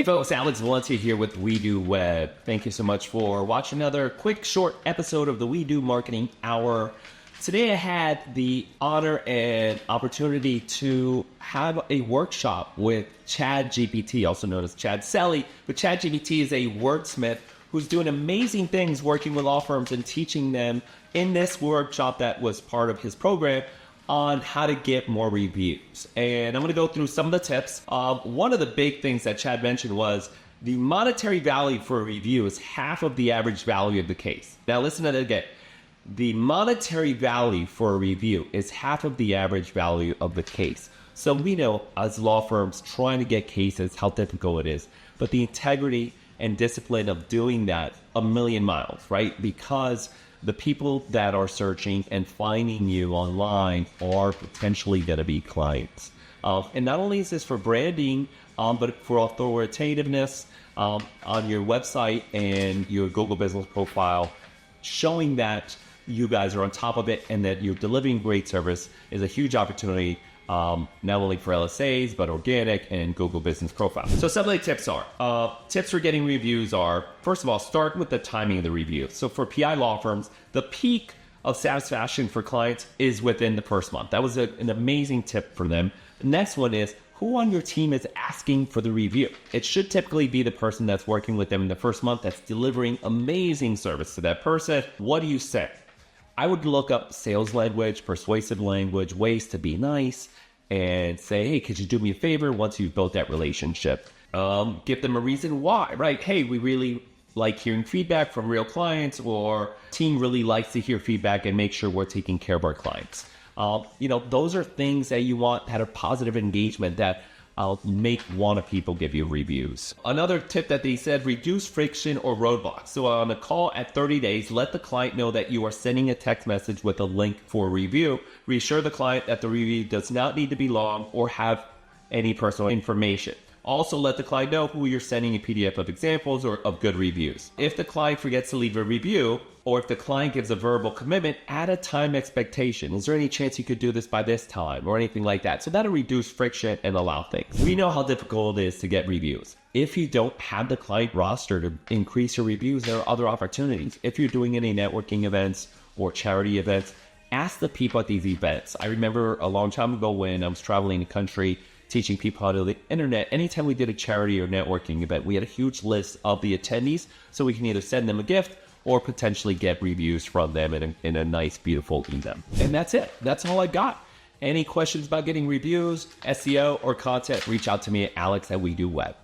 folks, Alex Valencia here with We Do Web. Thank you so much for watching another quick, short episode of the We Do Marketing Hour. Today I had the honor and opportunity to have a workshop with ChatGPT, also known as Chad Selley. But ChatGPT is a wordsmith who's doing amazing things working with law firms and teaching them in this workshop that was part of his program on how to get more reviews. And I'm going to go through some of the tips. One of the big things that Chad mentioned was the monetary value for a review is half of the average value of the case. Now listen to that again. The monetary value for a review is half of the average value of the case. So we know as law firms trying to get cases how difficult it is, but the integrity and discipline of doing that a million miles, right? Because the people that are searching and finding you online are potentially going to be clients. And not only is this for branding, but for authoritativeness on your website and your Google business profile, showing that you guys are on top of it and that you're delivering great service is a huge opportunity, not only for LSAs, but organic and Google business profile. So some of the tips are, tips for getting reviews are, first of all, start with the timing of the review. So for PI law firms, the peak of satisfaction for clients is within the first month. That was an amazing tip for them. The next one is, who on your team is asking for the review? It should typically be the person that's working with them in the first month that's delivering amazing service to that person. What do you say? I would look up sales language, persuasive language, ways to be nice, and say, hey, could you do me a favor once you've built that relationship? Give them a reason why, right? Hey, we really like hearing feedback from real clients, or team really likes to hear feedback and make sure we're taking care of our clients. Those are things that you want that are positive engagement that make one of people give you reviews. Another tip that they said, reduce friction or roadblocks. So on a call at 30 days, let the client know that you are sending a text message with a link for a review. Reassure the client that the review does not need to be long or have any personal information. Also let the client know who you're sending a PDF of examples or of good reviews. If the client forgets to leave a review, or if the client gives a verbal commitment, add a time expectation. Is there any chance you could do this by this time or anything like that? So that'll reduce friction and allow things. We know how difficult it is to get reviews. If you don't have the client roster to increase your reviews, there are other opportunities. If you're doing any networking events or charity events, ask the people at these events. I remember a long time ago when I was traveling the country, teaching people how to do the internet. Anytime we did a charity or networking event, we had a huge list of the attendees, so we can either send them a gift or potentially get reviews from them in a nice, beautiful email. And that's it. That's all I got. Any questions about getting reviews, SEO, or content, reach out to me at Alex at We Do Web.